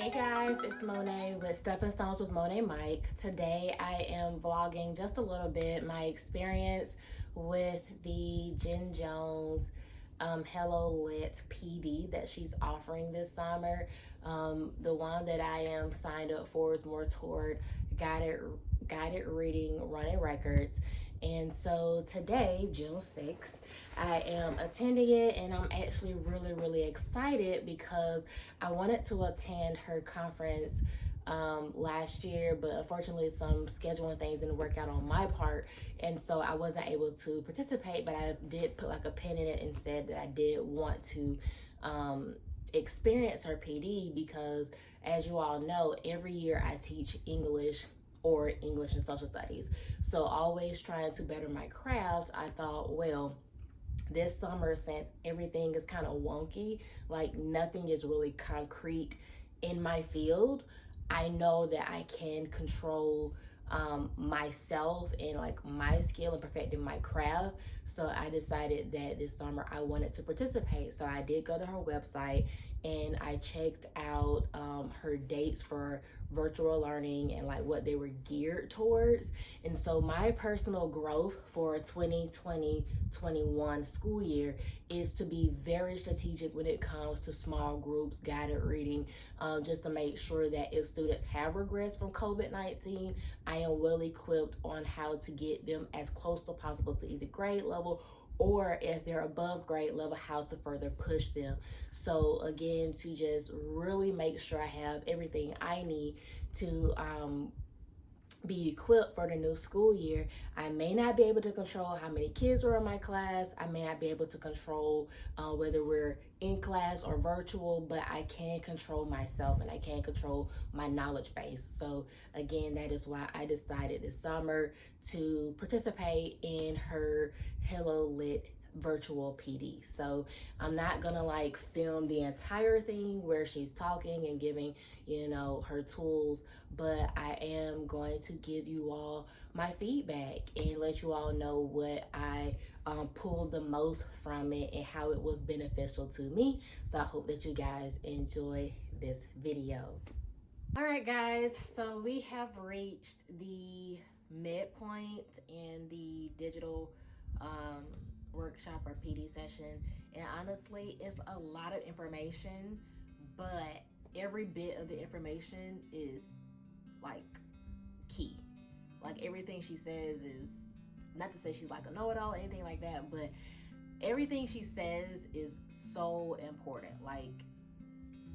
Hey guys, it's Monet with Stepping Stones with Monet Mike. Today I am vlogging just a little bit my experience with the Jen Jones Hello Lit PD that she's offering this summer. The one that I am signed up for is more toward guided reading running records. And so today, June 6th, I am attending it, and I'm actually really excited because I wanted to attend her conference last year, but unfortunately some scheduling things didn't work out on my part, and so I wasn't able to participate. But I did put like a pin in it and said that I did want to experience her PD because, as you all know, every year I teach English or English and social studies. So always trying to better my craft, I thought, well, this summer, since everything is kind of wonky, like nothing is really concrete in my field, I know that I can control myself and like my skill and perfecting my craft. So I decided that this summer I wanted to participate. So I did go to her website and I checked out her dates for virtual learning and like what they were geared towards. And so my personal growth for 2020-21 school year is to be very strategic when it comes to small groups, guided reading, just to make sure that if students have regressed from COVID-19, I am well equipped on how to get them as close to possible to either grade level, or if they're above grade level, how to further push them. So again, to just really make sure I have everything I need to be equipped for the new school year. I may not be able to control how many kids are in my class. I may not be able to control whether we're in class or virtual, but I can control myself and I can control my knowledge base. So again, that is why I decided this summer to participate in her Hello Lit virtual PD. So I'm not gonna like film the entire thing where she's talking and giving, her tools, but I am going to give you all my feedback and let you all know what I pulled the most from it and how it was beneficial to me. So I hope that you guys enjoy this video. All right, guys, so we have reached the midpoint in the digital workshop or PD session, and honestly it's a lot of information, but every bit of the information is like key. Like everything she says is, not to say she's like a know-it-all or anything like that, but everything she says is so important. Like,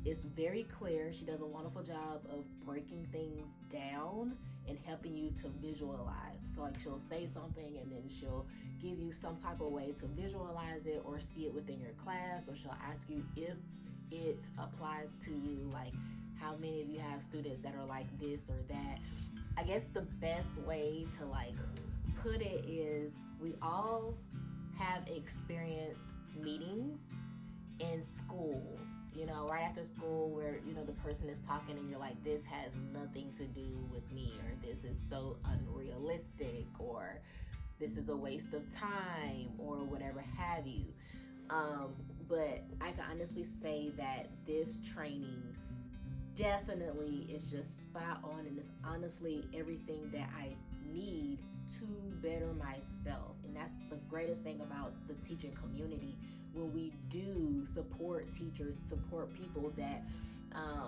it's very clear. She does a wonderful job of breaking things down and helping you to visualize. So like she'll say something and then she'll give you some type of way to visualize it or see it within your class, or she'll ask you if it applies to you, like how many of you have students that are like this or that. I guess the best way to like put it is, we all have experienced meetings in school, right after school, where the person is talking and you're like, this has nothing to do with me, or this is so unrealistic, or this is a waste of time, or whatever have you. But I can honestly say that this training definitely is just spot on, and it's honestly everything that I need to better myself. And that's the greatest thing about the teaching community, when we do support teachers, support people that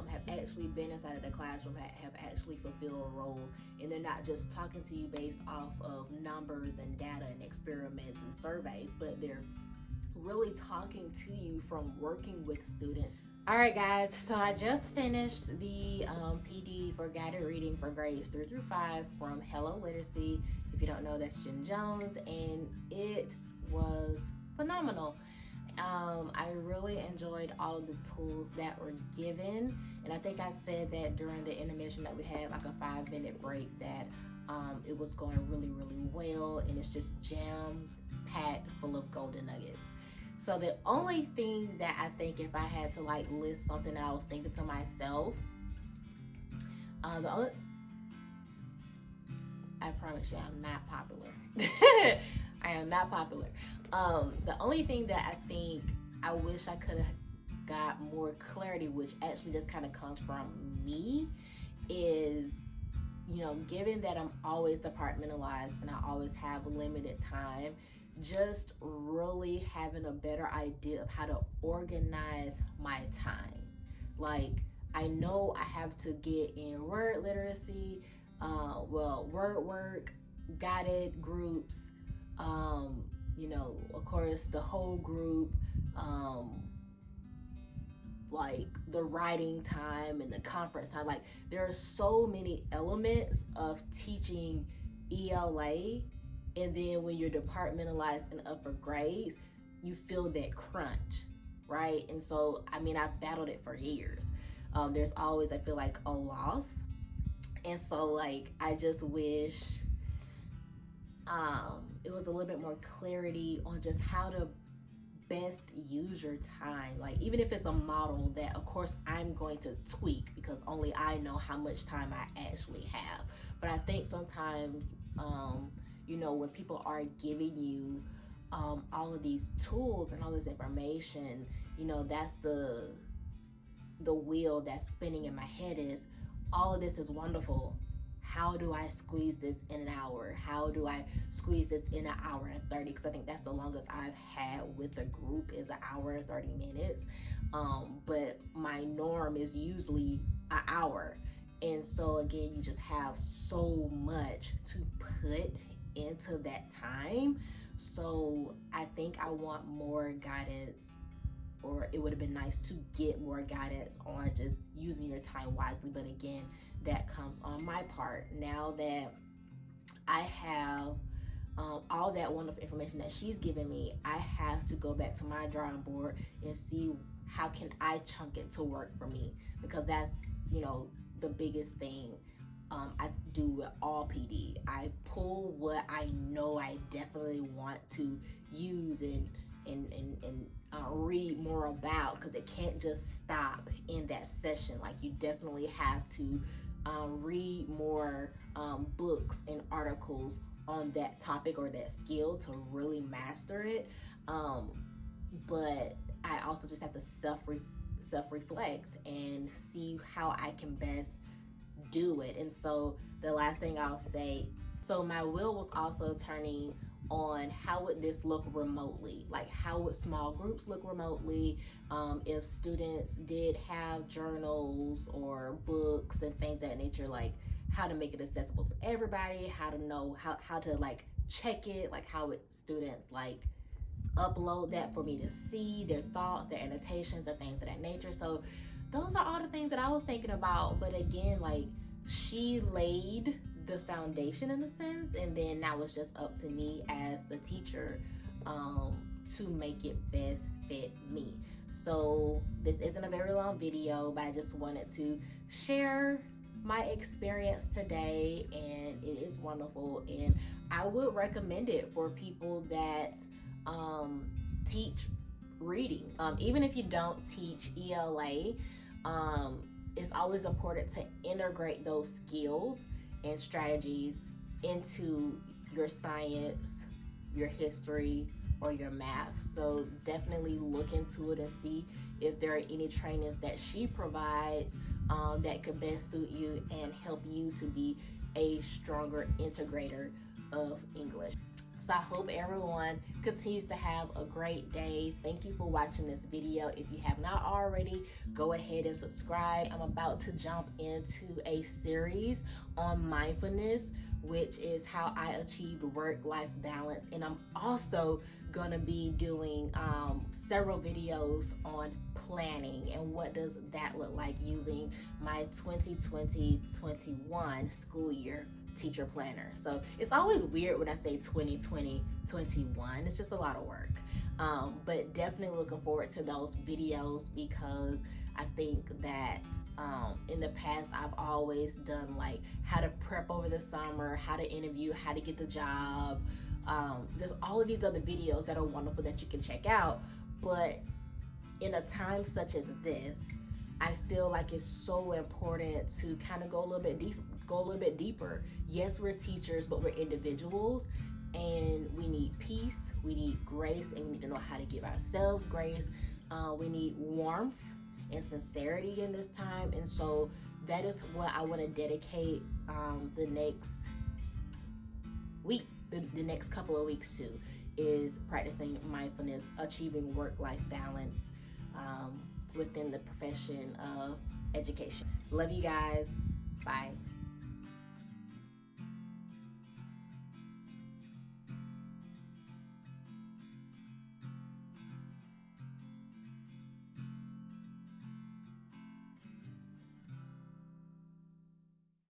have actually been inside of the classroom, have actually fulfilled roles, and they're not just talking to you based off of numbers and data and experiments and surveys, but they're really talking to you from working with students. All right, guys, so I just finished the PD for guided reading for grades 3 through 5 from Hello Literacy. If you don't know, that's Jen Jones, and it was phenomenal. I really enjoyed all of the tools that were given, and I think I said that during the intermission that we had like a 5-minute break, that it was going really well, and it's just jam-packed full of golden nuggets. So the only thing that I think, if I had to like list something that I was thinking to myself, I promise you I'm not popular. I am not popular. The only thing that I think I wish I could have got more clarity, which actually just kind of comes from me, is, you know, given that I'm always departmentalized and I always have limited time, just really having a better idea of how to organize my time. Like, I know I have to get in word literacy, word work, guided groups, you know, of course, the whole group, like the writing time and the conference time. Like, there are so many elements of teaching ELA, and then when you're departmentalized in upper grades, you feel that crunch, right? And so, I mean, I've battled it for years. There's always, I feel like, a loss. And so, like, I just wish it was a little bit more clarity on just how to best use your time. Like, even if it's a model that, of course, I'm going to tweak because only I know how much time I actually have. But I think sometimes, you know, when people are giving you all of these tools and all this information, you know, that's the wheel that's spinning in my head, is all of this is wonderful. How do I squeeze this in an hour? How do I squeeze this in an hour and 30? Because I think that's the longest I've had with a group, is an hour and 30 minutes. But my norm is usually an hour. And so again, you just have so much to put into that time. So I think I want more guidance, or it would have been nice to get more guidance on just using your time wisely. But again, that comes on my part. Now that I have all that wonderful information that she's given me, I have to go back to my drawing board and see how can I chunk it to work for me, because that's, you know, the biggest thing I do with all PD. I pull what I know I definitely want to use and read more about, because it can't just stop in that session. Like, you definitely have to read more books and articles on that topic or that skill to really master it. But I also just have to self-reflect and see how I can best do it. And so the last thing I'll say, so my wheel was also turning on how would this look remotely? Like, how would small groups look remotely? If students did have journals or books and things of that nature, like how to make it accessible to everybody, how to know how to like check it, like how would students like upload that for me to see their thoughts, their annotations, or things of that nature. So those are all the things that I was thinking about. But again, like, she laid the foundation in a sense, and then now it's just up to me as the teacher to make it best fit me. So this isn't a very long video, but I just wanted to share my experience today, and it is wonderful, and I would recommend it for people that teach reading. Even if you don't teach ELA, it's always important to integrate those skills and strategies into your science, your history, or your math. So definitely look into it and see if there are any trainings that she provides that could best suit you and help you to be a stronger integrator of English. So I hope everyone continues to have a great day. Thank you for watching this video. If you have not already, go ahead and subscribe. I'm about to jump into a series on mindfulness, which is how I achieved work-life balance. And I'm also gonna be doing several videos on planning and what does that look like using my 2020-21 school year teacher planner. So it's always weird when I say 2020-21. It's just a lot of work. But definitely looking forward to those videos, because I think that in the past I've always done like how to prep over the summer, how to interview, how to get the job. There's all of these other videos that are wonderful that you can check out. But in a time such as this, I feel like it's so important to kind of go a little bit deeper. Yes, we're teachers, but we're individuals, and we need peace, we need grace, and we need to know how to give ourselves grace. We need warmth and sincerity in this time. And so that is what I want to dedicate the next week, the next couple of weeks to, is practicing mindfulness, achieving work-life balance within the profession of education. Love you guys. Bye.